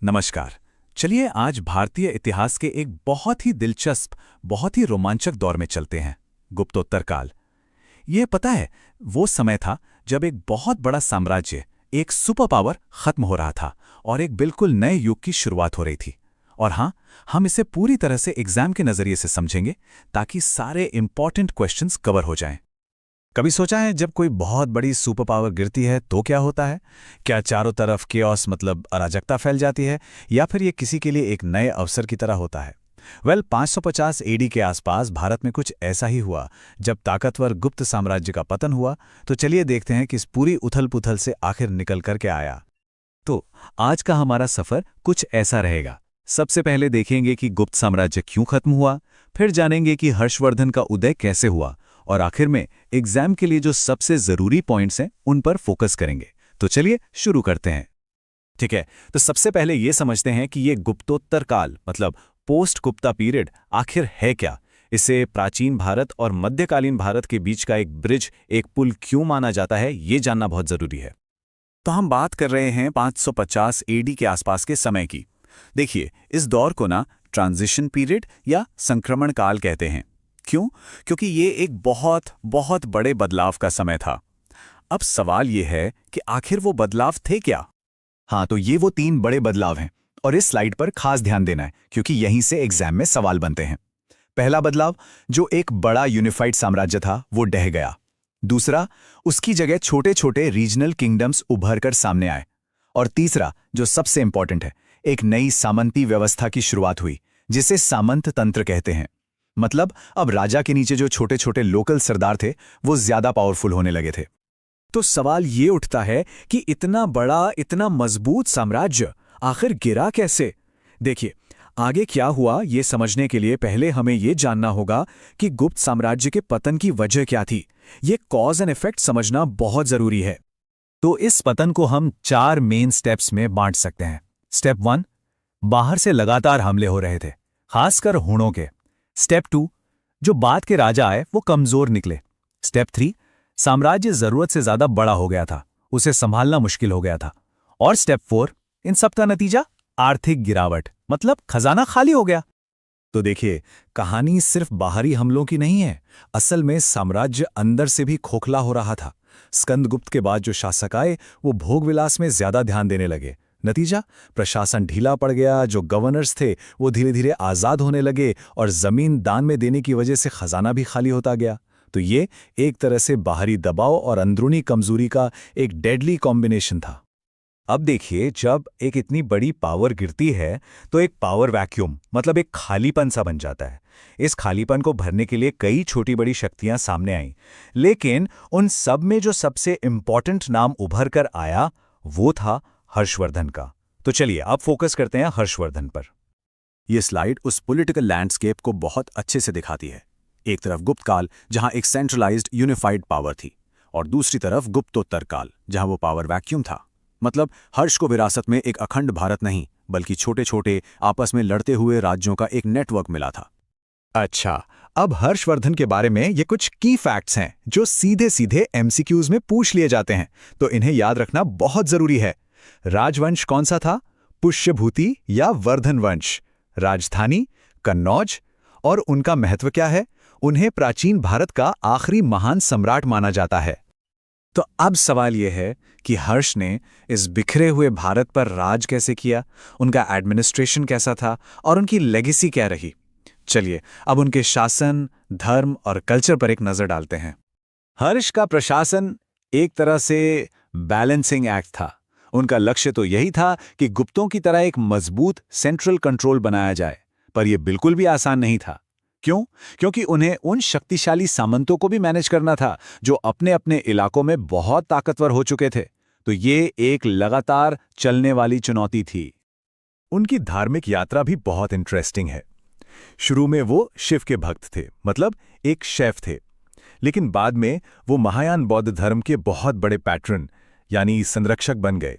नमस्कार। चलिए आज भारतीय इतिहास के एक बहुत ही दिलचस्प, बहुत ही रोमांचक दौर में चलते हैं, गुप्तोत्तर काल। ये पता है, वो समय था जब एक बहुत बड़ा साम्राज्य, एक सुपर पावर खत्म हो रहा था और एक बिल्कुल नए युग की शुरुआत हो रही थी। और हाँ, हम इसे पूरी तरह से एग्जाम के नजरिए से समझेंगे ताकि सारे इंपॉर्टेंट क्वेश्चंस कवर हो जाएं। कभी सोचा है जब कोई बहुत बड़ी सुपर पावर गिरती है तो क्या होता है? क्या चारों तरफ केओस मतलब अराजकता फैल जाती है, या फिर ये किसी के लिए एक नए अवसर की तरह होता है? 550 एडी के आसपास भारत में कुछ ऐसा ही हुआ जब ताकतवर गुप्त साम्राज्य का पतन हुआ। तो चलिए देखते हैं कि इस पूरी उथल-पुथल से आखिर निकल कर के आया। तो आज का हमारा सफर कुछ ऐसा रहेगा। सबसे पहले देखेंगे कि गुप्त साम्राज्य क्यों खत्म हुआ, फिर जानेंगे कि हर्षवर्धन का उदय कैसे हुआ, और आखिर में एग्जाम के लिए जो सबसे जरूरी पॉइंट्स हैं उन पर फोकस करेंगे। तो चलिए शुरू करते हैं। ठीक है, तो सबसे पहले ये समझते हैं कि ये गुप्तोत्तर काल मतलब पोस्ट गुप्ता पीरियड आखिर है क्या। इसे प्राचीन भारत और मध्यकालीन भारत के बीच का एक ब्रिज, एक पुल क्यों माना जाता है, ये जानना बहुत जरूरी है। तो हम बात कर रहे हैं 550 एडी के आसपास के समय की। देखिए, इस दौर को ना ट्रांजिशन पीरियड या संक्रमण काल कहते हैं। क्यों? क्योंकि ये एक बहुत बहुत बड़े बदलाव का समय था। अब सवाल ये है कि आखिर वो बदलाव थे क्या? हाँ, तो ये वो 3 बड़े बदलाव हैं और इस स्लाइड पर खास ध्यान देना है क्योंकि यहीं से एग्जाम में सवाल बनते हैं। पहला बदलाव, जो एक बड़ा यूनिफाइड साम्राज्य था वो ढह गया। दूसरा, उसकी जगह छोटे छोटे रीजनल किंगडम्स उभर कर सामने आए। और तीसरा, जो सबसे इंपॉर्टेंट है, एक नई सामंती व्यवस्था की शुरुआत हुई जिसे सामंत तंत्र कहते हैं। मतलब अब राजा के नीचे जो छोटे छोटे लोकल सरदार थे वो ज्यादा पावरफुल होने लगे थे। तो सवाल ये उठता है कि इतना बड़ा, इतना मजबूत साम्राज्य आखिर गिरा कैसे? देखिए, आगे क्या हुआ ये समझने के लिए पहले हमें ये जानना होगा कि गुप्त साम्राज्य के पतन की वजह क्या थी। ये कॉज एंड इफेक्ट समझना बहुत जरूरी है। तो इस पतन को हम 4 मेन स्टेप्स में बांट सकते हैं। स्टेप 1, बाहर से लगातार हमले हो रहे थे, खासकर हुणों के। स्टेप 2, जो बाद के राजा आए वो कमजोर निकले। स्टेप 3, साम्राज्य जरूरत से ज्यादा बड़ा हो गया था, उसे संभालना मुश्किल हो गया था। और स्टेप 4, इन सब का नतीजा आर्थिक गिरावट, मतलब खजाना खाली हो गया। तो देखिए, कहानी सिर्फ बाहरी हमलों की नहीं है। असल में साम्राज्य अंदर से भी खोखला हो रहा था। स्कंदगुप्त के बाद जो शासक आए वो भोगविलास में ज्यादा ध्यान देने लगे। नतीजा, प्रशासन ढीला पड़ गया, जो गवर्नर्स थे वो धीरे धीरे आज़ाद होने लगे और जमीन दान में देने की वजह से खजाना भी खाली होता गया। तो ये एक तरह से बाहरी दबाव और अंदरूनी कमजोरी का एक डेडली कॉम्बिनेशन था। अब देखिए, जब एक इतनी बड़ी पावर गिरती है तो एक पावर वैक्यूम मतलब एक खालीपन सा बन जाता है। इस खालीपन को भरने के लिए कई छोटी बड़ी शक्तियां सामने आईं, लेकिन उन सब में जो सबसे इंपॉर्टेंट नाम उभर कर आया वो था हर्षवर्धन का। तो चलिए अब फोकस करते हैं हर्षवर्धन पर। यह स्लाइड उस पॉलिटिकल लैंडस्केप को बहुत अच्छे से दिखाती है। एक तरफ गुप्त काल जहां एक सेंट्रलाइज्ड यूनिफाइड पावर थी, और दूसरी तरफ गुप्तोत्तर काल जहां वो पावर वैक्यूम था। मतलब हर्ष को विरासत में एक अखंड भारत नहीं, बल्कि छोटे छोटे आपस में लड़ते हुए राज्यों का एक नेटवर्क मिला था। अच्छा, अब हर्षवर्धन के बारे में ये कुछ की फैक्ट्स हैं जो सीधे सीधे एमसीक्यूज में पूछ लिए जाते हैं, तो इन्हें याद रखना बहुत जरूरी है। राजवंश कौन सा था? पुष्यभूति या वर्धन वंश? राजधानी कन्नौज? और उनका महत्व क्या है? उन्हें प्राचीन भारत का आखिरी महान सम्राट माना जाता है। तो अब सवाल यह है कि हर्ष ने इस बिखरे हुए भारत पर राज कैसे किया, उनका एडमिनिस्ट्रेशन कैसा था और उनकी लेगेसी क्या रही। चलिए अब उनके शासन, धर्म और कल्चर पर एक नजर डालते हैं। हर्ष का प्रशासन एक तरह से बैलेंसिंग एक्ट था। उनका लक्ष्य तो यही था कि गुप्तों की तरह एक मजबूत सेंट्रल कंट्रोल बनाया जाए, पर यह बिल्कुल भी आसान नहीं था। क्यों? क्योंकि उन्हें उन शक्तिशाली सामंतों को भी मैनेज करना था जो अपने अपने इलाकों में बहुत ताकतवर हो चुके थे। तो ये एक लगातार चलने वाली चुनौती थी। उनकी धार्मिक यात्रा भी बहुत इंटरेस्टिंग है। शुरू में वो शिव के भक्त थे, मतलब एक शेफ थे, लेकिन बाद में वो महायान बौद्ध धर्म के बहुत बड़े पैट्रन यानी संरक्षक बन गए।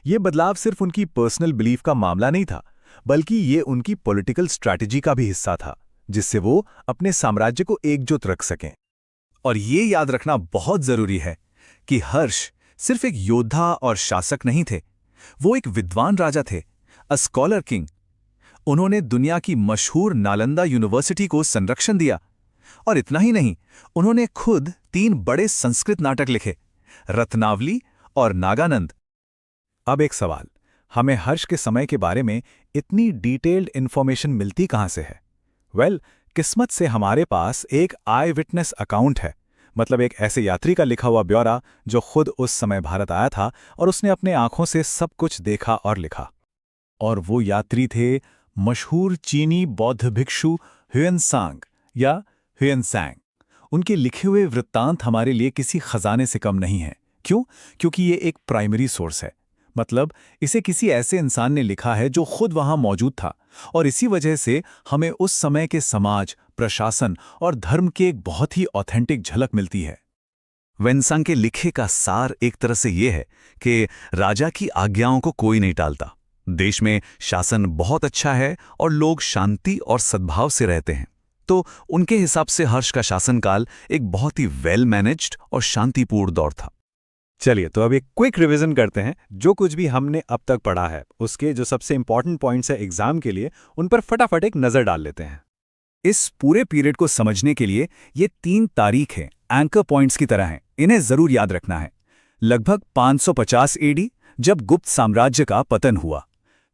ये बदलाव सिर्फ उनकी पर्सनल बिलीफ का मामला नहीं था, बल्कि ये उनकी पॉलिटिकल स्ट्रैटेजी का भी हिस्सा था, जिससे वो अपने साम्राज्य को एकजुट रख सकें। और ये याद रखना बहुत जरूरी है कि हर्ष सिर्फ एक योद्धा और शासक नहीं थे, वो एक विद्वान राजा थे। A scholar king. उन्होंने दुनिया की मशहूर नालंदा यूनिवर्सिटी को संरक्षण दिया। और इतना ही नहीं, उन्होंने खुद 3 बड़े संस्कृत नाटक लिखे, रत्नावली और नागानंद। अब एक सवाल, हमें हर्ष के समय के बारे में इतनी डिटेल्ड इन्फॉर्मेशन मिलती कहाँ से है? किस्मत से हमारे पास एक आई विटनेस अकाउंट है, मतलब एक ऐसे यात्री का लिखा हुआ ब्यौरा जो खुद उस समय भारत आया था और उसने अपने आंखों से सब कुछ देखा और लिखा। और वो यात्री थे मशहूर चीनी बौद्ध भिक्षु ह्वेनसांग या ह्वेनसैंग। उनके लिखे हुए वृत्तांत हमारे लिए किसी खजाने से कम नहीं है। क्यों? क्योंकि ये एक प्राइमरी सोर्स है, मतलब इसे किसी ऐसे इंसान ने लिखा है जो खुद वहां मौजूद था, और इसी वजह से हमें उस समय के समाज, प्रशासन और धर्म की एक बहुत ही ऑथेंटिक झलक मिलती है। वेन्सांग के लिखे का सार एक तरह से ये है कि राजा की आज्ञाओं को कोई नहीं टालता, देश में शासन बहुत अच्छा है और लोग शांति और सद्भाव से रहते हैं। तो उनके हिसाब से हर्ष का शासनकाल एक बहुत ही वेल मैनेज्ड और शांतिपूर्ण दौर था। चलिए, तो अब एक क्विक रिवीजन करते हैं। जो कुछ भी हमने अब तक पढ़ा है उसके जो सबसे इंपॉर्टेंट पॉइंट्स है एग्जाम के लिए, उन पर फटाफट एक नजर डाल लेते हैं। इस पूरे पीरियड को समझने के लिए ये 3 तारीख हैं, एंकर पॉइंट्स की तरह हैं, इन्हें जरूर याद रखना है। लगभग 550 एडी जब गुप्त साम्राज्य का पतन हुआ,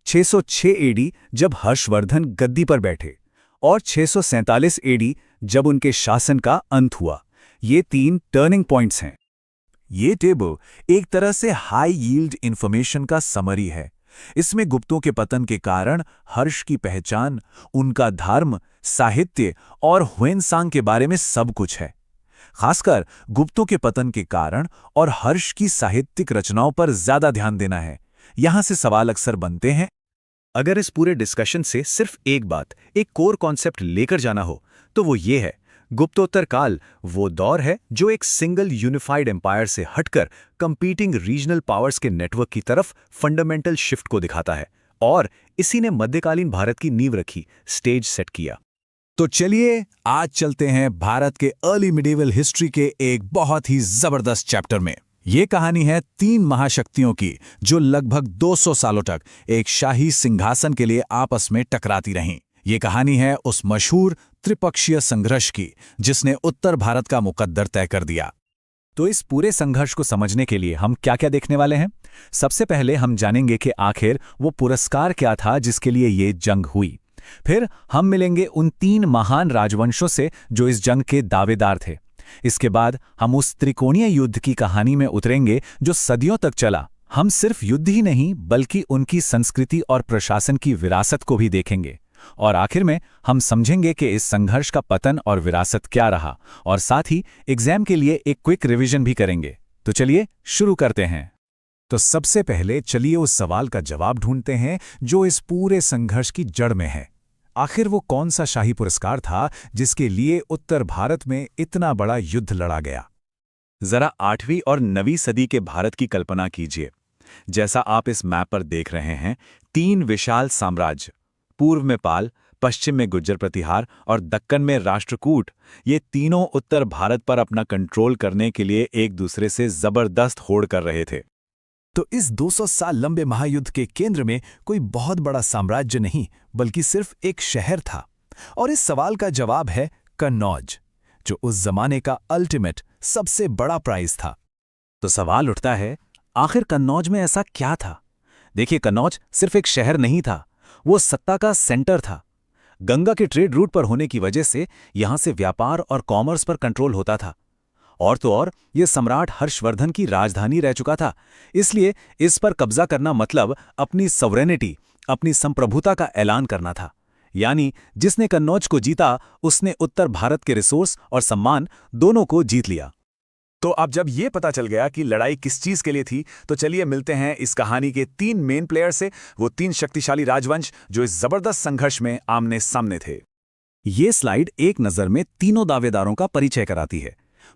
606 एडी जब हर्षवर्धन गद्दी पर बैठे, और 647 एडी जब उनके शासन का अंत हुआ। ये 3 टर्निंग पॉइंट्स हैं। ये टेबल एक तरह से हाई यील्ड इंफॉर्मेशन का समरी है। इसमें गुप्तों के पतन के कारण हर्ष की पहचान, उनका धर्म, साहित्य और ह्वेनसांग के बारे में सब कुछ है। खासकर गुप्तों के पतन के कारण और हर्ष की साहित्यिक रचनाओं पर ज्यादा ध्यान देना है। यहां से सवाल अक्सर बनते हैं, अगर इस पूरे डिस्कशन से सिर्फ एक बात, एक कोर कॉन्सेप्ट लेकर जाना हो तो वो ये है, गुप्तोत्तर काल वो दौर है जो एक सिंगल यूनिफाइड एम्पायर से हटकर कंपीटिंग रीजनल पावर्स के नेटवर्क की तरफ फंडामेंटल शिफ्ट को दिखाता है, और इसी ने मध्यकालीन भारत की नींव रखी, स्टेज सेट किया। तो चलिए आज चलते हैं भारत के अर्ली मिडिवल हिस्ट्री के एक बहुत ही जबरदस्त चैप्टर में। ये कहानी है 3 महाशक्तियों की जो लगभग 200 सालों तक एक शाही सिंहासन के लिए आपस में टकराती रहीं। ये कहानी है उस मशहूर त्रिपक्षीय संघर्ष की जिसने उत्तर भारत का मुकद्दर तय कर दिया। तो इस पूरे संघर्ष को समझने के लिए हम क्या-क्या देखने वाले हैं? सबसे पहले हम जानेंगे कि आखिर वो पुरस्कार क्या था जिसके लिए ये जंग हुई। फिर हम मिलेंगे उन 3 महान राजवंशों से जो इस जंग के दावेदार थे। इसके बाद हम उस त्रिकोणीय युद्ध की कहानी में उतरेंगे जो सदियों तक चला। हम सिर्फ युद्ध ही नहीं बल्कि उनकी संस्कृति और प्रशासन की विरासत को भी देखेंगे। और आखिर में हम समझेंगे कि इस संघर्ष का पतन और विरासत क्या रहा, और साथ ही एग्जाम के लिए एक क्विक रिवीजन भी करेंगे। तो चलिए शुरू करते हैं। तो सबसे पहले चलिए उस सवाल का जवाब ढूंढते हैं जो इस पूरे संघर्ष की जड़ में है। आखिर वो कौन सा शाही पुरस्कार था जिसके लिए उत्तर भारत में इतना बड़ा युद्ध लड़ा गया? जरा 8वीं और 9वीं सदी के भारत की कल्पना कीजिए। जैसा आप इस मैप पर देख रहे हैं, 3 विशाल साम्राज्य, पूर्व में पाल, पश्चिम में गुर्जर प्रतिहार और दक्कन में राष्ट्रकूट, ये तीनों उत्तर भारत पर अपना कंट्रोल करने के लिए एक दूसरे से जबरदस्त होड़ कर रहे थे। तो इस 200 साल लंबे महायुद्ध के केंद्र में कोई बहुत बड़ा साम्राज्य नहीं बल्कि सिर्फ एक शहर था, और इस सवाल का जवाब है कन्नौज, जो उस जमाने का अल्टीमेट सबसे बड़ा प्राइज था। तो सवाल उठता है, आखिर कन्नौज में ऐसा क्या था? देखिए, कन्नौज सिर्फ एक शहर नहीं था, वो सत्ता का सेंटर था। गंगा के ट्रेड रूट पर होने की वजह से यहां से व्यापार और कॉमर्स पर कंट्रोल होता था। और तो और ये सम्राट हर्षवर्धन की राजधानी रह चुका था, इसलिए इस पर कब्जा करना मतलब अपनी सॉवरेनिटी, अपनी संप्रभुता का ऐलान करना था। यानी जिसने कन्नौज को जीता उसने उत्तर भारत के रिसोर्स और सम्मान दोनों को जीत लिया। तो अब जब ये पता चल गया कि लड़ाई किस चीज के लिए थी, तो चलिए मिलते हैं इस कहानी के 3 मेन प्लेयर से, वो 3 शक्तिशाली राजवंश जो इस जबरदस्त संघर्ष में आमने सामने थे। ये स्लाइड एक नजर में तीनों दावेदारों का परिचय कराती है।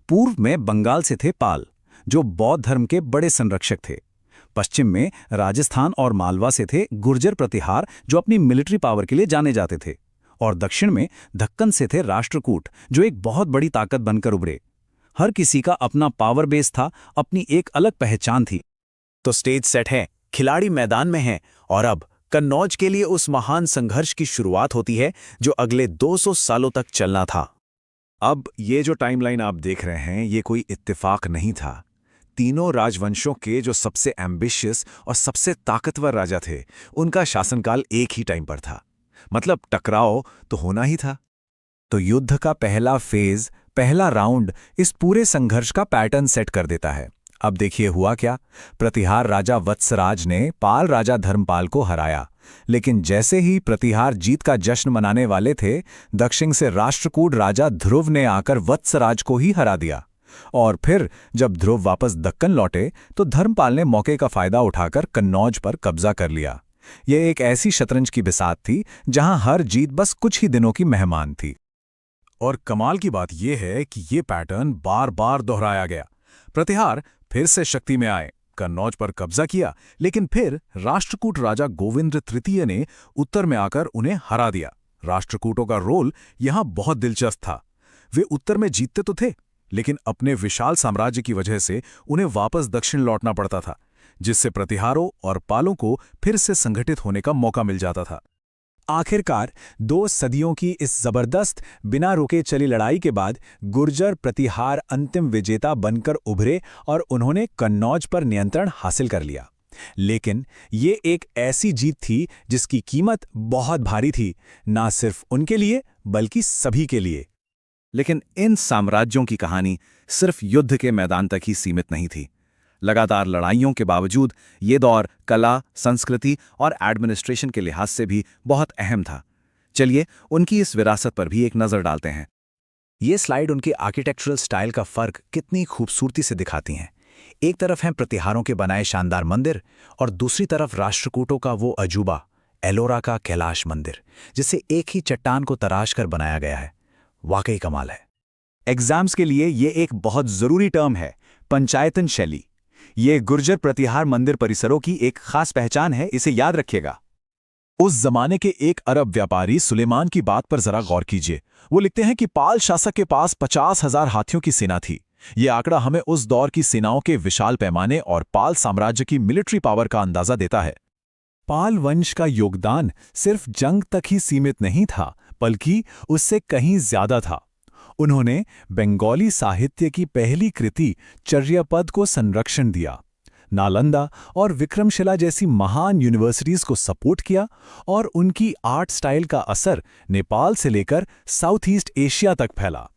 पूर्व में बंगाल से थे पाल, जो बौद्ध धर्म के बड़े संरक्षक थे। पश्चिम में राजस्थान और मालवा से थे गुर्जर प्रतिहार, जो अपनी मिलिट्री पावर के लिए जाने जाते थे। और दक्षिण में दक्कन से थे राष्ट्रकूट, जो एक बहुत बड़ी ताकत बनकर उभरे। हर किसी का अपना पावर बेस था, अपनी एक अलग पहचान थी। तो स्टेज सेट है, खिलाड़ी मैदान में हैं, और अब कन्नौज के लिए उस महान संघर्ष की शुरुआत होती है जो अगले 200 सालों तक चलना था। अब ये जो टाइमलाइन आप देख रहे हैं, ये कोई इत्तेफाक नहीं था। तीनों राजवंशों के जो सबसे एम्बिशियस और सबसे ताकतवर राजा थे, उनका शासनकाल एक ही टाइम पर था। मतलब टकराव तो होना ही था। तो युद्ध का पहला फेज, पहला राउंड इस पूरे संघर्ष का पैटर्न सेट कर देता है। अब देखिए हुआ क्या। प्रतिहार राजा वत्सराज ने पाल राजा धर्मपाल को हराया, लेकिन जैसे ही प्रतिहार जीत का जश्न मनाने वाले थे, दक्षिण से राष्ट्रकूट राजा ध्रुव ने आकर वत्सराज को ही हरा दिया। और फिर जब ध्रुव वापस दक्कन लौटे तो धर्मपाल ने मौके का फायदा उठाकर कन्नौज पर कब्जा कर लिया। यह एक ऐसी शतरंज की बिसात थी जहां हर जीत बस कुछ ही दिनों की मेहमान थी। और कमाल की बात यह है कि यह पैटर्न बार बार दोहराया गया। प्रतिहार फिर से शक्ति में आए, कन्नौज पर कब्जा किया, लेकिन फिर राष्ट्रकूट राजा गोविंद तृतीय ने उत्तर में आकर उन्हें हरा दिया। राष्ट्रकूटों का रोल यहां बहुत दिलचस्प था। वे उत्तर में जीतते तो थे, लेकिन अपने विशाल साम्राज्य की वजह से उन्हें वापस दक्षिण लौटना पड़ता था, जिससे प्रतिहारों और पालों को फिर से संगठित होने का मौका मिल जाता था। आखिरकार 2 सदियों की इस जबरदस्त बिना रुके चली लड़ाई के बाद गुर्जर प्रतिहार अंतिम विजेता बनकर उभरे और उन्होंने कन्नौज पर नियंत्रण हासिल कर लिया। लेकिन ये एक ऐसी जीत थी जिसकी कीमत बहुत भारी थी, ना सिर्फ उनके लिए बल्कि सभी के लिए। लेकिन इन साम्राज्यों की कहानी सिर्फ युद्ध के मैदान तक ही सीमित नहीं थी। लगातार लड़ाइयों के बावजूद ये दौर कला, संस्कृति और एडमिनिस्ट्रेशन के लिहाज से भी बहुत अहम था। चलिए उनकी इस विरासत पर भी एक नज़र डालते हैं। ये स्लाइड उनके आर्किटेक्चरल स्टाइल का फर्क कितनी खूबसूरती से दिखाती हैं। एक तरफ हैं प्रतिहारों के बनाए शानदार मंदिर और दूसरी तरफ राष्ट्रकूटों का वो अजूबा, एलोरा का कैलाश मंदिर, जिसे एक ही चट्टान को तराश कर बनाया गया है। वाकई कमाल है। एग्जाम्स के लिए ये एक बहुत ज़रूरी टर्म है, पंचायतन शैली। ये गुर्जर प्रतिहार मंदिर परिसरों की एक खास पहचान है, इसे याद रखिएगा। उस जमाने के एक अरब व्यापारी सुलेमान की बात पर जरा गौर कीजिए। वो लिखते हैं कि पाल शासक के पास 50,000 हाथियों की सेना थी। ये आंकड़ा हमें उस दौर की सेनाओं के विशाल पैमाने और पाल साम्राज्य की मिलिट्री पावर का अंदाजा देता है। पाल वंश का योगदान सिर्फ जंग तक ही सीमित नहीं था, बल्कि उससे कहीं ज्यादा था। उन्होंने बंगाली साहित्य की पहली कृति चर्यापद को संरक्षण दिया, नालंदा और विक्रमशिला जैसी महान यूनिवर्सिटीज को सपोर्ट किया, और उनकी आर्ट स्टाइल का असर नेपाल से लेकर साउथ ईस्ट एशिया तक फैला।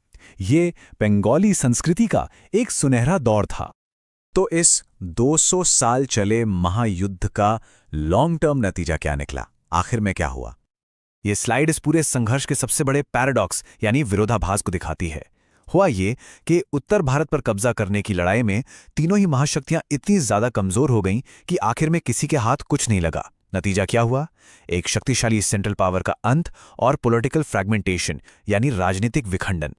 ये बंगाली संस्कृति का एक सुनहरा दौर था। तो इस 200 साल चले महायुद्ध का लॉन्ग टर्म नतीजा क्या निकला? आखिर में क्या हुआ? ये स्लाइड इस पूरे संघर्ष के सबसे बड़े पैराडॉक्स यानी विरोधाभास को दिखाती है। हुआ ये कि उत्तर भारत पर कब्जा करने की लड़ाई में तीनों ही महाशक्तियां इतनी ज्यादा कमजोर हो गईं कि आखिर में किसी के हाथ कुछ नहीं लगा। नतीजा क्या हुआ? एक शक्तिशाली सेंट्रल पावर का अंत और पॉलिटिकल फ्रैगमेंटेशन यानी राजनीतिक विखंडन।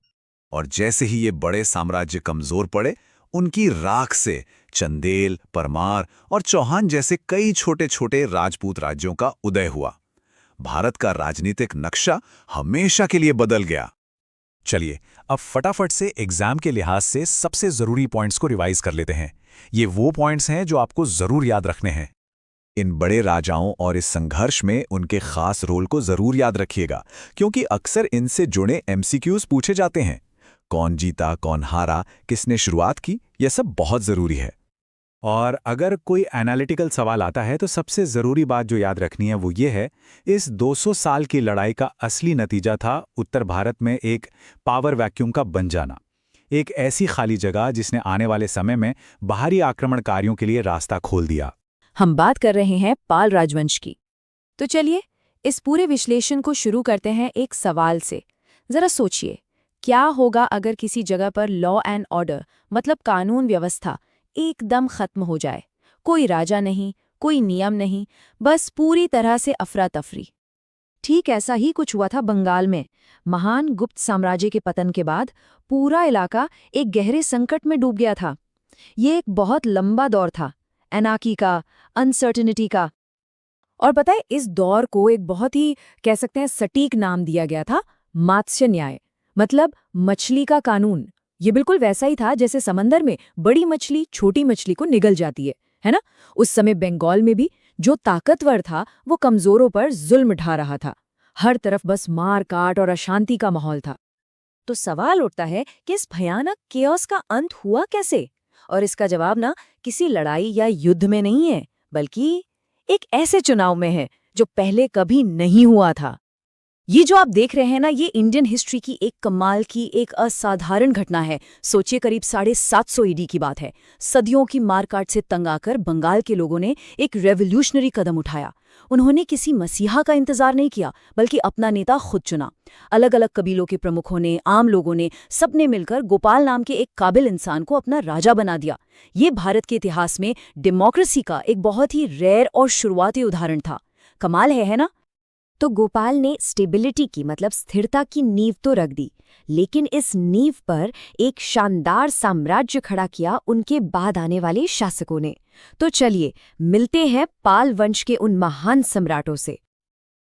और जैसे ही ये बड़े साम्राज्य कमजोर पड़े, उनकी राख से चंदेल, परमार और चौहान जैसे कई छोटे छोटे राजपूत राज्यों का उदय हुआ। भारत का राजनीतिक नक्शा हमेशा के लिए बदल गया। चलिए अब फटाफट से एग्जाम के लिहाज से सबसे जरूरी पॉइंट्स को रिवाइज कर लेते हैं। ये वो पॉइंट्स हैं जो आपको जरूर याद रखने हैं। इन बड़े राजाओं और इस संघर्ष में उनके खास रोल को जरूर याद रखिएगा, क्योंकि अक्सर इनसे जुड़े एमसीक्यूज पूछे जाते हैं। कौन जीता, कौन हारा, किसने शुरुआत की, यह सब बहुत जरूरी है। और अगर कोई एनालिटिकल सवाल आता है तो सबसे ज़रूरी बात जो याद रखनी है वो ये है, इस 200 साल की लड़ाई का असली नतीजा था उत्तर भारत में एक पावर वैक्यूम का बन जाना। एक ऐसी खाली जगह जिसने आने वाले समय में बाहरी आक्रमणकारियों के लिए रास्ता खोल दिया। हम बात कर रहे हैं पाल राजवंश की। तो चलिए इस पूरे विश्लेषण को शुरू करते हैं एक सवाल से। जरा सोचिए, क्या होगा अगर किसी जगह पर लॉ एंड ऑर्डर मतलब कानून व्यवस्था एकदम खत्म हो जाए? कोई राजा नहीं, कोई नियम नहीं, बस पूरी तरह से अफरा तफरी। ठीक ऐसा ही कुछ हुआ था बंगाल में। महान गुप्त साम्राज्य के पतन के बाद पूरा इलाका एक गहरे संकट में डूब गया था। ये एक बहुत लंबा दौर था, एनार्की का, अनसर्टेनिटी का। और पता है, इस दौर को एक बहुत ही कह सकते हैं सटीक नाम दिया गया था, मात्स्य न्याय, मतलब मछली का कानून। ये बिल्कुल वैसा ही था जैसे समंदर में बड़ी मछली छोटी मछली को निगल जाती है ना? उस समय बंगाल में भी जो ताकतवर था वो कमजोरों पर जुल्म ढा रहा था। हर तरफ बस मार काट और अशांति का माहौल था। तो सवाल उठता है कि इस भयानक केओस का अंत हुआ कैसे? और इसका जवाब ना किसी लड़ाई या युद्ध में नहीं है, बल्कि एक ऐसे चुनाव में है जो पहले कभी नहीं हुआ था। ये जो आप देख रहे हैं ना, ये इंडियन हिस्ट्री की एक कमाल की, एक असाधारण घटना है। सोचिए, करीब 750 ईडी की बात है। सदियों की मारकाट से तंग आकर बंगाल के लोगों ने एक रेवोल्यूशनरी कदम उठाया। उन्होंने किसी मसीहा का इंतजार नहीं किया, बल्कि अपना नेता खुद चुना। अलग अलग कबीलों के प्रमुखों ने, आम लोगों ने, सबने मिलकर गोपाल नाम के एक काबिल इंसान को अपना राजा बना दिया। ये भारत के इतिहास में डेमोक्रेसी का एक बहुत ही रेयर और शुरुआती उदाहरण था। कमाल है ना? तो गोपाल ने स्टेबिलिटी की, मतलब स्थिरता की नींव तो रख दी, लेकिन इस नींव पर एक शानदार साम्राज्य खड़ा किया उनके बाद आने वाले शासकों ने। तो चलिए मिलते हैं पाल वंश के उन महान सम्राटों से।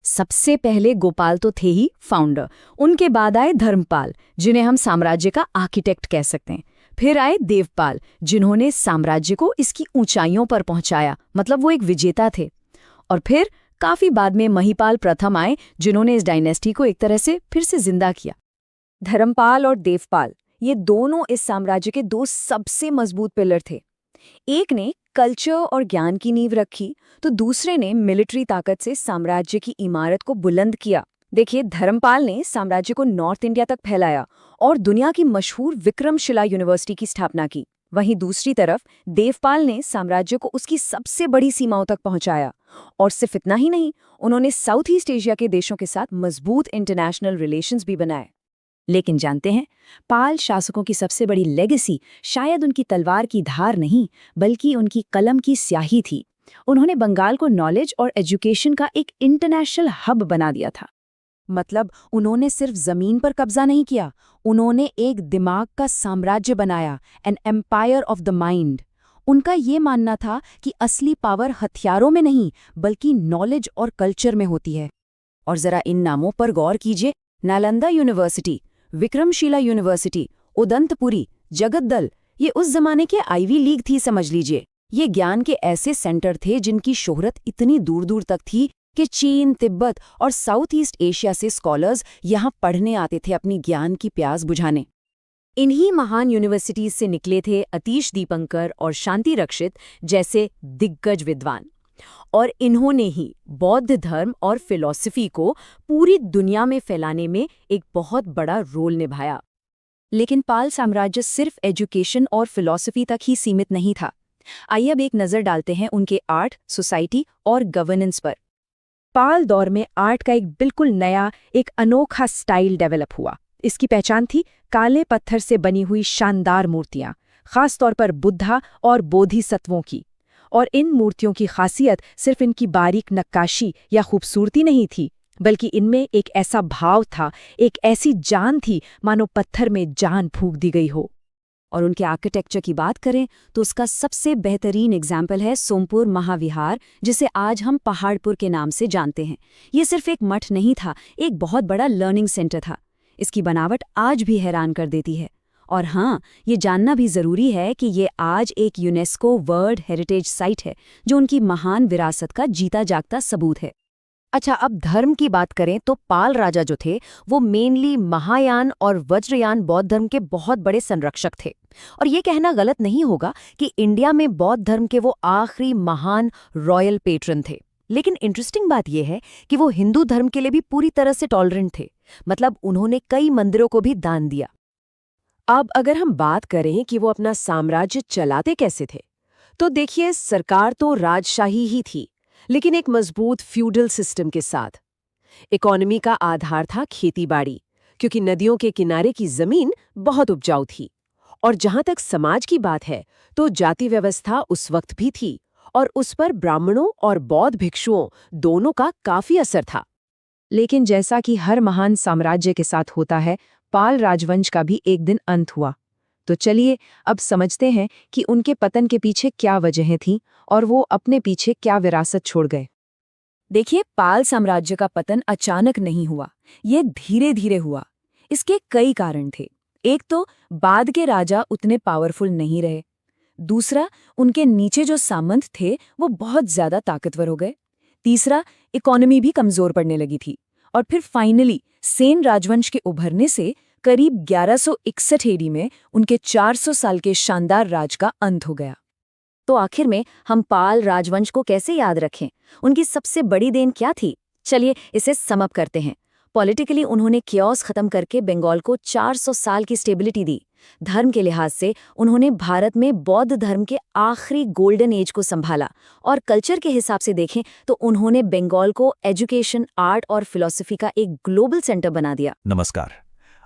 सबसे पहले गोपाल तो थे ही फाउंडर, उनके बाद आए धर्मपाल, जिन्हें हम साम्राज्य का आर्किटेक्ट कह सकते हैं। फिर आए देवपाल, जिन्होंने साम्राज्य को इसकी ऊंचाइयों पर पहुंचाया, मतलब वो एक विजेता थे। और फिर काफी बाद में महिपाल प्रथम आए, जिन्होंने इस डायनेस्टी को एक तरह से फिर से जिंदा किया। धर्मपाल और देवपाल, ये दोनों इस साम्राज्य के दो सबसे मजबूत पिलर थे। एक ने कल्चर और ज्ञान की नींव रखी, तो दूसरे ने मिलिट्री ताकत से साम्राज्य की इमारत को बुलंद किया। देखिए, धर्मपाल ने साम्राज्य को नॉर्थ इंडिया तक फैलाया और दुनिया की मशहूर विक्रमशिला यूनिवर्सिटी की स्थापना की। वहीं दूसरी तरफ देवपाल ने साम्राज्य को उसकी सबसे बड़ी सीमाओं तक पहुंचाया। और सिर्फ इतना ही नहीं, उन्होंने साउथ ईस्ट एशिया के देशों के साथ मजबूत इंटरनेशनल रिलेशंस भी बनाए। लेकिन जानते हैं, पाल शासकों की सबसे बड़ी लेगेसी शायद उनकी तलवार की धार नहीं, बल्कि उनकी कलम की स्याही थी। उन्होंने बंगाल को नॉलेज और एजुकेशन का एक इंटरनेशनल हब बना दिया था। मतलब उन्होंने सिर्फ जमीन पर कब्जा नहीं किया, उन्होंने एक दिमाग का साम्राज्य बनाया, an empire of the mind. उनका ये मानना था कि असली पावर हथियारों में नहीं, बल्कि नॉलेज और कल्चर में होती है। और जरा इन नामों पर गौर कीजिए, नालंदा यूनिवर्सिटी, विक्रमशिला यूनिवर्सिटी, उदंतपुरी, जगद्दल, ये उस जमाने के आईवी लीग थी, समझ लीजिए। ये ज्ञान के ऐसे सेंटर थे जिनकी शोहरत इतनी दूर दूर तक थी कि चीन, तिब्बत और साउथ ईस्ट एशिया से स्कॉलर्स यहाँ पढ़ने आते थे अपनी ज्ञान की प्यास बुझाने। इन्हीं महान यूनिवर्सिटीज से निकले थे अतीश दीपंकर और शांति रक्षित जैसे दिग्गज विद्वान। और इन्होंने ही बौद्ध धर्म और फिलॉसफी को पूरी दुनिया में फैलाने में एक बहुत बड़ा रोल निभाया। लेकिन पाल साम्राज्य सिर्फ एजुकेशन और फिलॉसफी तक ही सीमित नहीं था। आइए अब एक नज़र डालते हैं उनके आर्ट, सोसाइटी और गवर्नेंस पर। पाल दौर में आर्ट का एक बिल्कुल नया, एक अनोखा स्टाइल डेवलप हुआ। इसकी पहचान थी काले पत्थर से बनी हुई शानदार मूर्तियां, खास तौर पर बुद्धा और बोधिसत्वों की। और इन मूर्तियों की खासियत सिर्फ इनकी बारीक नक्काशी या खूबसूरती नहीं थी, बल्कि इनमें एक ऐसा भाव था, एक ऐसी जान थी, मानो पत्थर में जान फूंक दी गई हो। और उनके आर्किटेक्चर की बात करें तो उसका सबसे बेहतरीन एग्जाम्पल है सोमपुर महाविहार, जिसे आज हम पहाड़पुर के नाम से जानते हैं। ये सिर्फ एक मठ नहीं था, एक बहुत बड़ा लर्निंग सेंटर था। इसकी बनावट आज भी हैरान कर देती है। और हाँ, ये जानना भी ज़रूरी है कि ये आज एक यूनेस्को वर्ल्ड हेरिटेज साइट है, जो उनकी महान विरासत का जीता जागता सबूत है। अच्छा, अब धर्म की बात करें तो पाल राजा जो थे वो मेनली महायान और वज्रयान बौद्ध धर्म के बहुत बड़े संरक्षक थे। और ये कहना गलत नहीं होगा कि इंडिया में बौद्ध धर्म के वो आखिरी महान रॉयल पेट्रन थे। लेकिन इंटरेस्टिंग बात यह है कि वो हिंदू धर्म के लिए भी पूरी तरह से टॉलरेंट थे। मतलब उन्होंने कई मंदिरों को भी दान दिया। अब अगर हम बात करें कि वो अपना साम्राज्य चलाते कैसे थे, तो देखिए, सरकार तो राजशाही ही थी, लेकिन एक मजबूत फ्यूडल सिस्टम के साथ। इकोनॉमी का आधार था खेतीबाड़ी, क्योंकि नदियों के किनारे की जमीन बहुत उपजाऊ थी। और जहां तक समाज की बात है, तो जाति व्यवस्था उस वक्त भी थी, और उस पर ब्राह्मणों और बौद्ध भिक्षुओं दोनों का काफी असर था। लेकिन जैसा कि हर महान साम्राज्य के साथ होता है, पाल राजवंश का भी एक दिन अंत हुआ। तो चलिए अब समझते हैं कि उनके पतन के पीछे क्या वजहें थीं और वो अपने पीछे क्या विरासत छोड़ गए। देखिए, पाल साम्राज्य का पतन अचानक नहीं हुआ, ये धीरे धीरे हुआ। इसके कई कारण थे। एक तो बाद के राजा उतने पावरफुल नहीं रहे। दूसरा, उनके नीचे जो सामंत थे वो बहुत ज्यादा ताकतवर हो गए। तीसरा, इकोनॉमी भी कमजोर पड़ने लगी थी। और फिर फाइनली सेन राजवंश के उभरने से करीब 1161 एडी में उनके 400 साल के शानदार राज का अंत हो गया। तो आखिर में हम पाल राजवंश को कैसे याद रखें? उनकी सबसे बड़ी देन क्या थी? चलिए इसे सम अप करते हैं। पॉलिटिकली उन्होंने कियोस खत्म करके बंगाल को 400 साल की स्टेबिलिटी दी। धर्म के लिहाज से उन्होंने भारत में बौद्ध धर्म के आखिरी गोल्डन एज को संभाला। और कल्चर के हिसाब से देखें तो उन्होंने बंगाल को एजुकेशन, आर्ट और फिलॉसफी का एक ग्लोबल सेंटर बना दिया। नमस्कार।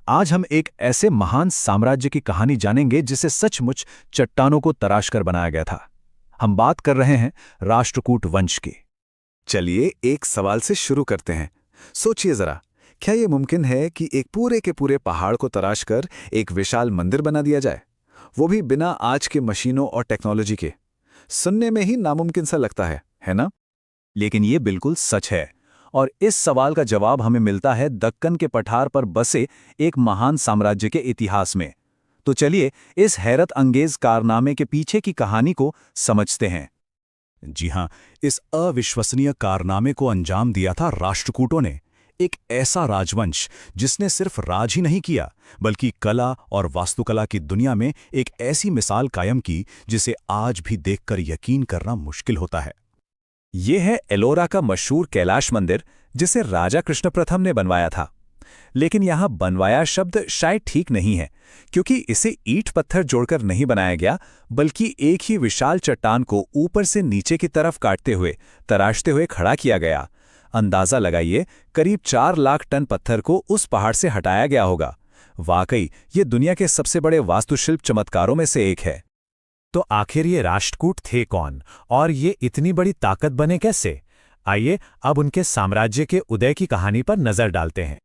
आज हम एक ऐसे महान साम्राज्य की कहानी जानेंगे जिसे सचमुच चट्टानों को तराश कर बनाया गया था। हम बात कर रहे हैं राष्ट्रकूट वंश की। चलिए एक सवाल से शुरू करते हैं। सोचिए जरा, क्या ये मुमकिन है कि एक पूरे के पूरे पहाड़ को तराश कर एक विशाल मंदिर बना दिया जाए, वो भी बिना आज के मशीनों और टेक्नोलॉजी के? सुनने में ही नामुमकिन सा लगता है ना? लेकिन ये बिल्कुल सच है, और इस सवाल का जवाब हमें मिलता है दक्कन के पठार पर बसे एक महान साम्राज्य के इतिहास में। तो चलिए इस हैरत अंगेज कारनामे के पीछे की कहानी को समझते हैं। जी हां, इस अविश्वसनीय कारनामे को अंजाम दिया था राष्ट्रकूटों ने, एक ऐसा राजवंश जिसने सिर्फ राज ही नहीं किया बल्कि कला और वास्तुकला की दुनिया में एक ऐसी मिसाल कायम की जिसे आज भी देखकर यकीन करना मुश्किल होता है। ये है एलोरा का मशहूर कैलाश मंदिर, जिसे राजा कृष्ण प्रथम ने बनवाया था। लेकिन यहाँ बनवाया शब्द शायद ठीक नहीं है, क्योंकि इसे ईंट पत्थर जोड़कर नहीं बनाया गया, बल्कि एक ही विशाल चट्टान को ऊपर से नीचे की तरफ काटते हुए, तराशते हुए खड़ा किया गया। अंदाजा लगाइए, करीब 4 लाख टन पत्थर को उस पहाड़ से हटाया गया होगा। वाकई ये दुनिया के सबसे बड़े वास्तुशिल्प चमत्कारों में से एक है। तो आखिर ये राष्ट्रकूट थे कौन, और ये इतनी बड़ी ताकत बने कैसे? आइए अब उनके साम्राज्य के उदय की कहानी पर नजर डालते हैं।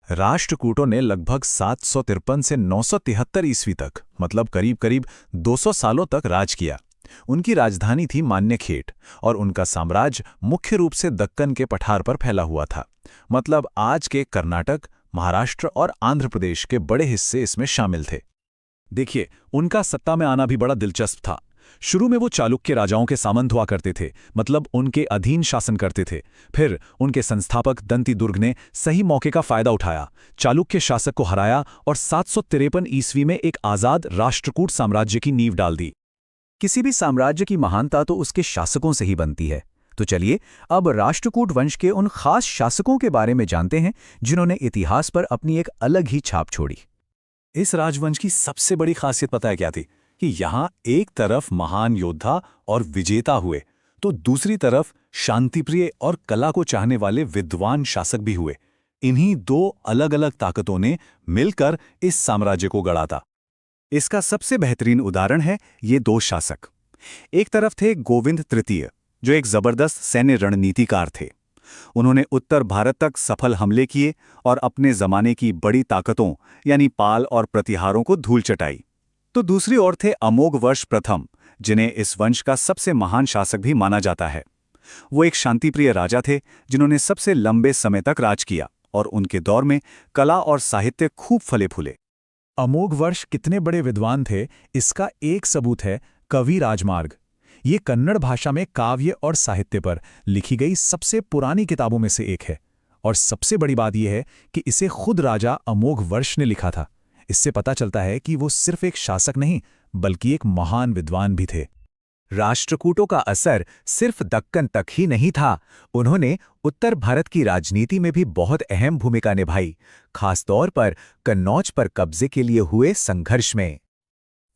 राष्ट्रकूटों ने लगभग 753 से 973 ईस्वी तक, मतलब करीब 200 सालों तक राज किया। उनकी राजधानी थी मान्यखेट, और उनका साम्राज्य मुख्य रूप से दक्कन के पठार पर फैला हुआ था। मतलब आज के कर्नाटक, महाराष्ट्र और आंध्र प्रदेश के बड़े हिस्से इसमें शामिल थे। देखिए, उनका सत्ता में आना भी बड़ा दिलचस्प था। शुरू में वो चालुक्य राजाओं के सामंत हुआ करते थे, मतलब उनके अधीन शासन करते थे। फिर उनके संस्थापक दंती दुर्ग ने सही मौके का फायदा उठाया, चालुक्य शासक को हराया और 753 ईस्वी में एक आजाद राष्ट्रकूट साम्राज्य की नींव डाल दी। किसी भी साम्राज्य की महानता तो उसके शासकों से ही बनती है। तो चलिए अब राष्ट्रकूट वंश के उन खास शासकों के बारे में जानते हैं जिन्होंने इतिहास पर अपनी एक अलग ही छाप छोड़ी। इस राजवंश की सबसे बड़ी खासियत पता है क्या थी? कि यहाँ एक तरफ महान योद्धा और विजेता हुए, तो दूसरी तरफ शांतिप्रिय और कला को चाहने वाले विद्वान शासक भी हुए। इन्हीं दो अलग अलग ताकतों ने मिलकर इस साम्राज्य को गढ़ा था। इसका सबसे बेहतरीन उदाहरण है ये दो शासक। एक तरफ थे गोविंद तृतीय, जो एक जबरदस्त सैन्य रणनीतिकार थे। उन्होंने उत्तर भारत तक सफल हमले किए और अपने जमाने की बड़ी ताकतों यानी पाल और प्रतिहारों को धूल चटाई। तो दूसरी ओर थे अमोघवर्ष प्रथम, जिन्हें इस वंश का सबसे महान शासक भी माना जाता है। वो एक शांतिप्रिय राजा थे जिन्होंने सबसे लंबे समय तक राज किया, और उनके दौर में कला और साहित्य खूब फले फूले। अमोघवर्ष कितने बड़े विद्वान थे, इसका एक सबूत है कवि राजमार्ग। ये कन्नड़ भाषा में काव्य और साहित्य पर लिखी गई सबसे पुरानी किताबों में से एक है। और सबसे बड़ी बात यह है कि इसे खुद राजा अमोघवर्ष ने लिखा था। इससे पता चलता है कि वो सिर्फ एक शासक नहीं बल्कि एक महान विद्वान भी थे। राष्ट्रकूटों का असर सिर्फ दक्कन तक ही नहीं था, उन्होंने उत्तर भारत की राजनीति में भी बहुत अहम भूमिका निभाई, खासतौर पर कन्नौज पर कब्जे के लिए हुए संघर्ष में।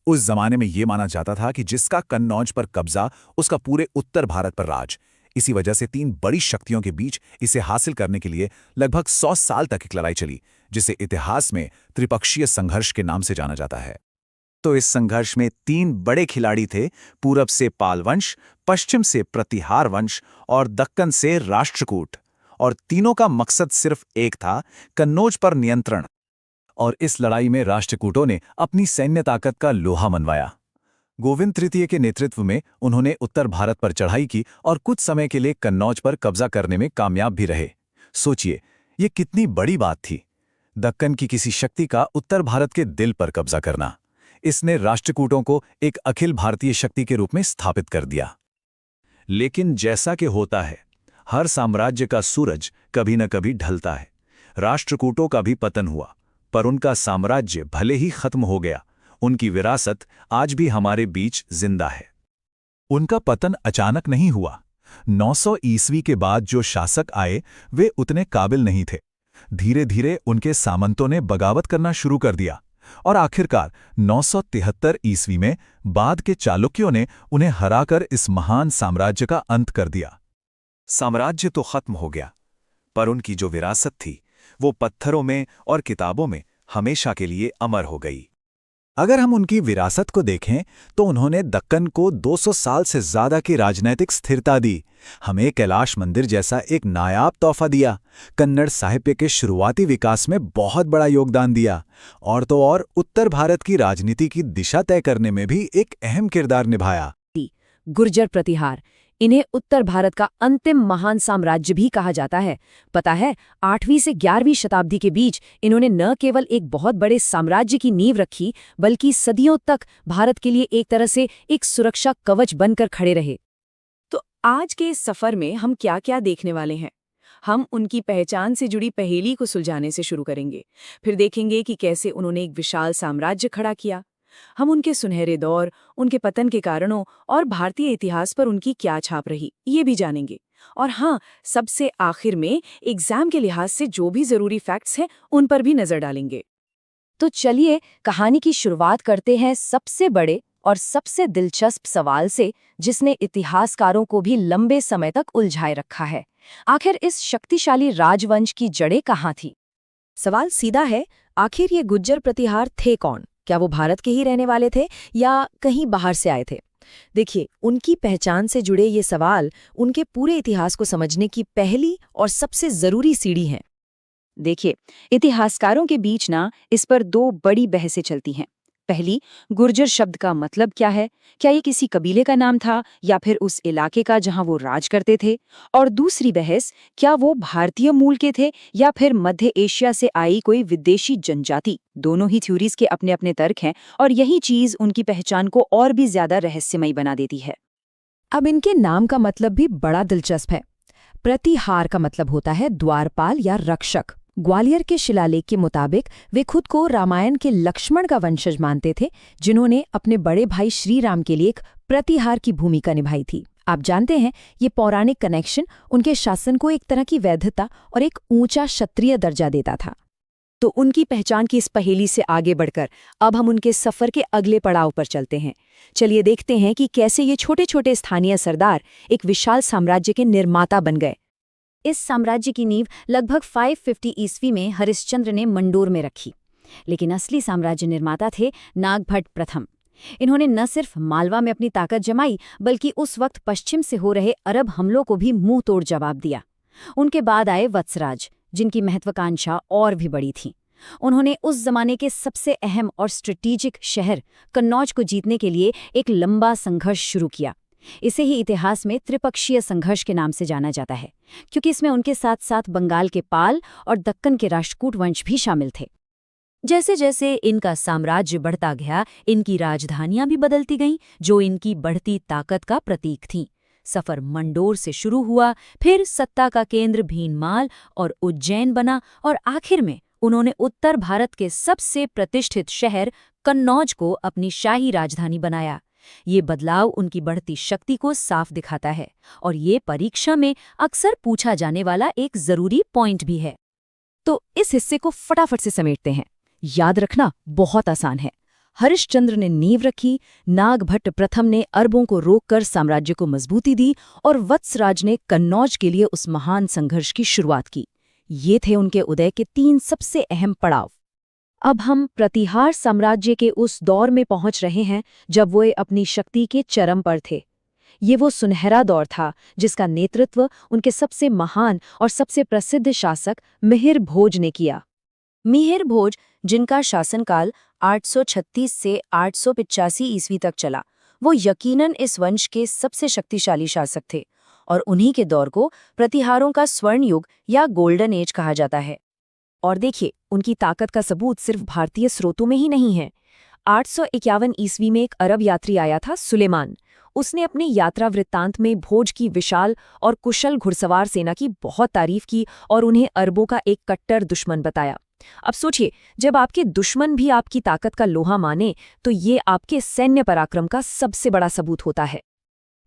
उस जमाने में यह माना जाता था कि जिसका कन्नौज पर कब्जा, उसका पूरे उत्तर भारत पर राज। इसी वजह से 3 बड़ी शक्तियों के बीच इसे हासिल करने के लिए लगभग 100 साल तक एक लड़ाई चली, जिसे इतिहास में त्रिपक्षीय संघर्ष के नाम से जाना जाता है। तो इस संघर्ष में 3 बड़े खिलाड़ी थे, पूरब से पाल वंश, पश्चिम से प्रतिहार वंश और दक्कन से राष्ट्रकूट। और तीनों का मकसद सिर्फ एक था, कन्नौज पर नियंत्रण। और इस लड़ाई में राष्ट्रकूटों ने अपनी सैन्य ताकत का लोहा मनवाया। गोविंद तृतीय के नेतृत्व में उन्होंने उत्तर भारत पर चढ़ाई की और कुछ समय के लिए कन्नौज पर कब्जा करने में कामयाब भी रहे। सोचिए, ये कितनी बड़ी बात थी, दक्कन की किसी शक्ति का उत्तर भारत के दिल पर कब्जा करना। इसने राष्ट्रकूटों को एक अखिल भारतीय शक्ति के रूप में स्थापित कर दिया। लेकिन जैसा कि होता है, हर साम्राज्य का सूरज कभी न कभी ढलता है। राष्ट्रकूटों का भी पतन हुआ, पर उनका साम्राज्य भले ही खत्म हो गया, उनकी विरासत आज भी हमारे बीच जिंदा है। उनका पतन अचानक नहीं हुआ। 900 ईस्वी के बाद जो शासक आए वे उतने काबिल नहीं थे। धीरे धीरे उनके सामंतों ने बगावत करना शुरू कर दिया और आखिरकार 973 ईस्वी में बाद के चालुक्यों ने उन्हें हराकर इस महान साम्राज्य का अंत कर दिया। साम्राज्य तो खत्म हो गया, पर उनकी जो विरासत थी वो पत्थरों में और किताबों में हमेशा के लिए अमर हो गई। अगर हम उनकी विरासत को देखें तो उन्होंने दक्कन को 200 साल से ज्यादा की राजनैतिक स्थिरता दी, हमें कैलाश मंदिर जैसा एक नायाब तोहफा दिया, कन्नड़ साहित्य के शुरुआती विकास में बहुत बड़ा योगदान दिया और तो और उत्तर भारत की राजनीति की दिशा तय करने में भी एक अहम किरदार निभाया। गुर्जर प्रतिहार, इन्हें उत्तर भारत का अंतिम महान साम्राज्य भी कहा जाता है। पता है, 8वीं से 11वीं शताब्दी के बीच इन्होंने न केवल एक बहुत बड़े साम्राज्य की नींव रखी, बल्कि सदियों तक भारत के लिए एक तरह से एक सुरक्षा कवच बनकर खड़े रहे। तो आज के इस सफर में हम क्या क्या देखने वाले हैं? हम उनकी पहचान से जुड़ी पहेली को सुलझाने से शुरू करेंगे। फिर देखेंगे कि कैसे उन्होंने एक विशाल साम्राज्य खड़ा किया। हम उनके सुनहरे दौर, उनके पतन के कारणों और भारतीय इतिहास पर उनकी क्या छाप रही, ये भी जानेंगे। और हाँ, सबसे आखिर में एग्जाम के लिहाज से जो भी जरूरी फैक्ट्स हैं उन पर भी नजर डालेंगे। तो चलिए कहानी की शुरुआत करते हैं सबसे बड़े और सबसे दिलचस्प सवाल से, जिसने इतिहासकारों को भी लंबे समय तक उलझाए रखा है। आखिर इस शक्तिशाली राजवंश की जड़ें कहाँ थी? सवाल सीधा है, आखिर ये गुज्जर प्रतिहार थे कौन? क्या वो भारत के ही रहने वाले थे या कहीं बाहर से आए थे? देखिए, उनकी पहचान से जुड़े ये सवाल उनके पूरे इतिहास को समझने की पहली और सबसे जरूरी सीढ़ी हैं। देखिए, इतिहासकारों के बीच इस पर दो बड़ी बहसें चलती हैं। पहली, गुर्जर शब्द का मतलब क्या है? क्या ये किसी कबीले का नाम था या फिर उस इलाके का जहां वो राज करते थे? और दूसरी बहस, क्या वो भारतीय मूल के थे या फिर मध्य एशिया से आई कोई विदेशी जनजाति? दोनों ही थ्योरीज के अपने अपने तर्क हैं और यही चीज उनकी पहचान को और भी ज्यादा रहस्यमयी बना देती है। अब इनके नाम का मतलब भी बड़ा दिलचस्प है। प्रतिहार का मतलब होता है द्वारपाल या रक्षक। ग्वालियर के शिलालेख के मुताबिक वे खुद को रामायण के लक्ष्मण का वंशज मानते थे, जिन्होंने अपने बड़े भाई श्री राम के लिए एक प्रतिहार की भूमिका निभाई थी। आप जानते हैं, ये पौराणिक कनेक्शन उनके शासन को एक तरह की वैधता और एक ऊंचा क्षत्रिय दर्जा देता था। तो उनकी पहचान की इस पहेली से आगे बढ़कर अब हम उनके सफर के अगले पड़ाव पर चलते हैं। चलिए देखते हैं कि कैसे ये छोटे छोटे स्थानीय सरदार एक विशाल साम्राज्य के निर्माता बन गए। इस साम्राज्य की नींव लगभग 550 ईस्वी में हरिश्चंद्र ने मंडोर में रखी, लेकिन असली साम्राज्य निर्माता थे नागभट्ट प्रथम। इन्होंने न सिर्फ मालवा में अपनी ताकत जमाई, बल्कि उस वक्त पश्चिम से हो रहे अरब हमलों को भी मुंह तोड़ जवाब दिया। उनके बाद आए वत्सराज, जिनकी महत्वाकांक्षा और भी बड़ी थी। उन्होंने उस जमाने के सबसे अहम और स्ट्रेटेजिक शहर कन्नौज को जीतने के लिए एक लंबा संघर्ष शुरू किया। इसे ही इतिहास में त्रिपक्षीय संघर्ष के नाम से जाना जाता है, क्योंकि इसमें उनके साथ साथ बंगाल के पाल और दक्कन के राष्ट्रकूट वंश भी शामिल थे। जैसे जैसे इनका साम्राज्य बढ़ता गया, इनकी राजधानियां भी बदलती गईं, जो इनकी बढ़ती ताकत का प्रतीक थीं। सफर मंडोर से शुरू हुआ, फिर सत्ता का केंद्र भीनमाल और उज्जैन बना, और आखिर में उन्होंने उत्तर भारत के सबसे प्रतिष्ठित शहर कन्नौज को अपनी शाही राजधानी बनाया। ये बदलाव उनकी बढ़ती शक्ति को साफ दिखाता है, और ये परीक्षा में अक्सर पूछा जाने वाला एक जरूरी पॉइंट भी है। तो इस हिस्से को फटाफट से समेटते हैं। याद रखना बहुत आसान है। हरिश्चंद्र ने नींव रखी, नागभट्ट प्रथम ने अरबों को रोककर साम्राज्य को मजबूती दी, और वत्सराज ने कन्नौज के लिए उस महान संघर्ष की शुरुआत की। ये थे उनके उदय के 3 सबसे अहम पड़ाव। अब हम प्रतिहार साम्राज्य के उस दौर में पहुंच रहे हैं जब वो अपनी शक्ति के चरम पर थे। ये वो सुनहरा दौर था जिसका नेतृत्व उनके सबसे महान और सबसे प्रसिद्ध शासक मिहिर भोज ने किया। मिहिर भोज, जिनका शासनकाल 836 से 885 ईस्वी तक चला, वो यकीनन इस वंश के सबसे शक्तिशाली शासक थे, और उन्हीं के दौर को प्रतिहारों का स्वर्ण युग या गोल्डन एज कहा जाता है। और देखिए, उनकी ताकत का सबूत सिर्फ भारतीय स्रोतों में ही नहीं है। 851 ईस्वी में एक अरब यात्री आया था, सुलेमान। उसने अपने यात्रा वृत्तांत में भोज की विशाल और कुशल घुड़सवार सेना की बहुत तारीफ की और उन्हें अरबों का एक कट्टर दुश्मन बताया। अब सोचिए, जब आपके दुश्मन भी आपकी ताकत का लोहा माने तो ये आपके सैन्य पराक्रम का सबसे बड़ा सबूत होता है।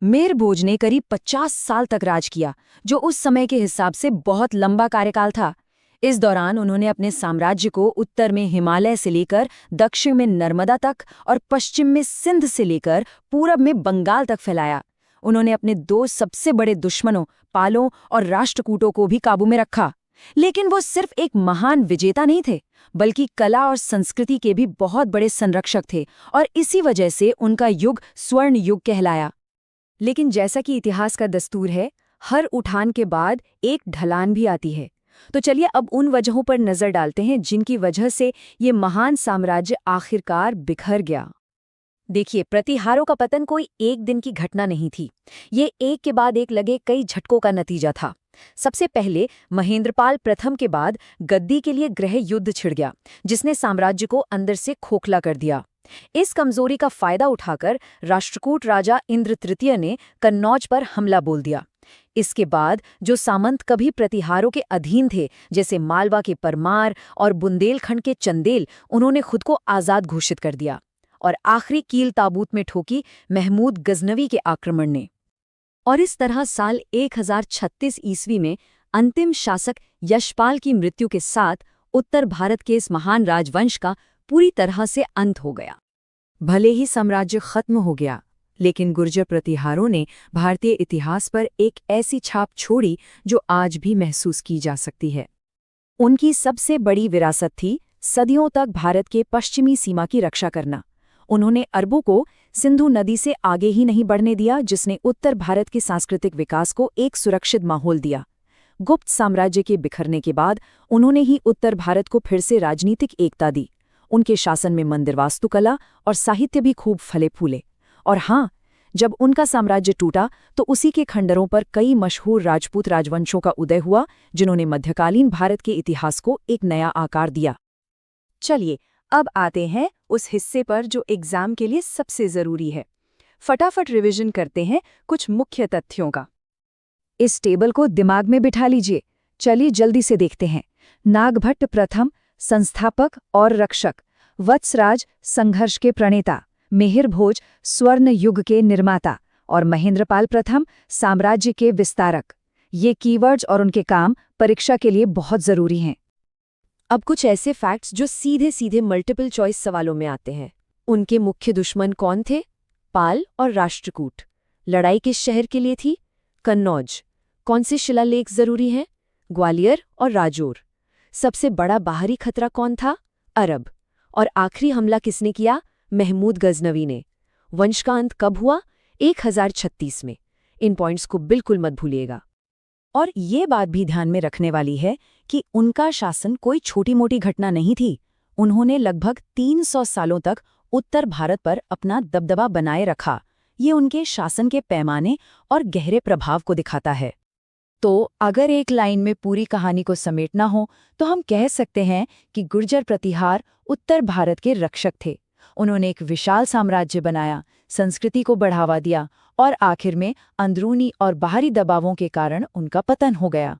मिहिर भोज ने करीब 50 साल तक राज किया, जो उस समय के हिसाब से बहुत लंबा कार्यकाल था। इस दौरान उन्होंने अपने साम्राज्य को उत्तर में हिमालय से लेकर दक्षिण में नर्मदा तक और पश्चिम में सिंध से लेकर पूरब में बंगाल तक फैलाया। उन्होंने अपने दो सबसे बड़े दुश्मनों पालों और राष्ट्रकूटों को भी काबू में रखा। लेकिन वो सिर्फ एक महान विजेता नहीं थे, बल्कि कला और संस्कृति के भी बहुत बड़े संरक्षक थे, और इसी वजह से उनका युग स्वर्ण युग कहलाया। लेकिन जैसा कि इतिहास का दस्तूर है, हर उठान के बाद एक ढलान भी आती है। तो चलिए अब उन वजहों पर नजर डालते हैं जिनकी वजह से ये महान साम्राज्य आखिरकार बिखर गया। देखिए, प्रतिहारों का पतन कोई एक दिन की घटना नहीं थी। ये एक के बाद एक लगे कई झटकों का नतीजा था। सबसे पहले महेंद्रपाल प्रथम के बाद गद्दी के लिए गृह युद्ध छिड़ गया, जिसने साम्राज्य को अंदर से खोखला कर दिया। इस कमजोरी का फायदा उठाकर राष्ट्रकूट राजा इंद्र तृतीय ने कन्नौज पर हमला बोल दिया। इसके बाद जो सामंत कभी प्रतिहारों के अधीन थे, जैसे मालवा के परमार और बुंदेलखंड के चंदेल, उन्होंने खुद को आजाद घोषित कर दिया। और आखिरी कील ताबूत में ठोकी महमूद गजनवी के आक्रमण ने। और इस तरह साल 1036 ईस्वी में अंतिम शासक यशपाल की मृत्यु के साथ उत्तर भारत के इस महान राजवंश का पूरी तरह से अंत हो गया। भले ही साम्राज्य खत्म हो गया, लेकिन गुर्जर प्रतिहारों ने भारतीय इतिहास पर एक ऐसी छाप छोड़ी जो आज भी महसूस की जा सकती है। उनकी सबसे बड़ी विरासत थी सदियों तक भारत के पश्चिमी सीमा की रक्षा करना। उन्होंने अरबों को सिंधु नदी से आगे ही नहीं बढ़ने दिया, जिसने उत्तर भारत के सांस्कृतिक विकास को एक सुरक्षित माहौल दिया। गुप्त साम्राज्य के बिखरने के बाद उन्होंने ही उत्तर भारत को फिर से राजनीतिक एकता दी। उनके शासन में मंदिर वास्तुकला और साहित्य भी खूब फले फूले। और हाँ, जब उनका साम्राज्य टूटा तो उसी के खंडरों पर कई मशहूर राजपूत राजवंशों का उदय हुआ, जिन्होंने मध्यकालीन भारत के इतिहास को एक नया आकार दिया। चलिए अब आते हैं उस हिस्से पर जो एग्जाम के लिए सबसे जरूरी है। फटाफट रिवीजन करते हैं कुछ मुख्य तथ्यों का। इस टेबल को दिमाग में बिठा लीजिए। चलिए जल्दी से देखते हैं। नागभट्ट प्रथम संस्थापक और रक्षक, वत्सराज संघर्ष के प्रणेता, मिहिर भोज स्वर्ण युग के निर्माता और महेंद्रपाल प्रथम साम्राज्य के विस्तारक। ये कीवर्ड्स और उनके काम परीक्षा के लिए बहुत जरूरी हैं। अब कुछ ऐसे फैक्ट्स जो सीधे सीधे मल्टीपल चॉइस सवालों में आते हैं। उनके मुख्य दुश्मन कौन थे? पाल और राष्ट्रकूट। लड़ाई किस शहर के लिए थी? कन्नौज। कौन से शिलालेख जरूरी हैं? ग्वालियर और राजौर। सबसे बड़ा बाहरी खतरा कौन था? अरब। और आखिरी हमला किसने किया? महमूद गजनवी ने। वंश का अंत कब हुआ? 1036 में। इन पॉइंट्स को बिल्कुल मत भूलिएगा। और ये बात भी ध्यान में रखने वाली है कि उनका शासन कोई छोटी मोटी घटना नहीं थी। उन्होंने लगभग 300 सालों तक उत्तर भारत पर अपना दबदबा बनाए रखा। ये उनके शासन के पैमाने और गहरे प्रभाव को दिखाता है। तो अगर एक लाइन में पूरी कहानी को समेटना हो तो हम कह सकते हैं कि गुर्जर प्रतिहार उत्तर भारत के रक्षक थे। उन्होंने एक विशाल साम्राज्य बनाया, संस्कृति को बढ़ावा दिया और आखिर में अंदरूनी और बाहरी दबावों के कारण उनका पतन हो गया।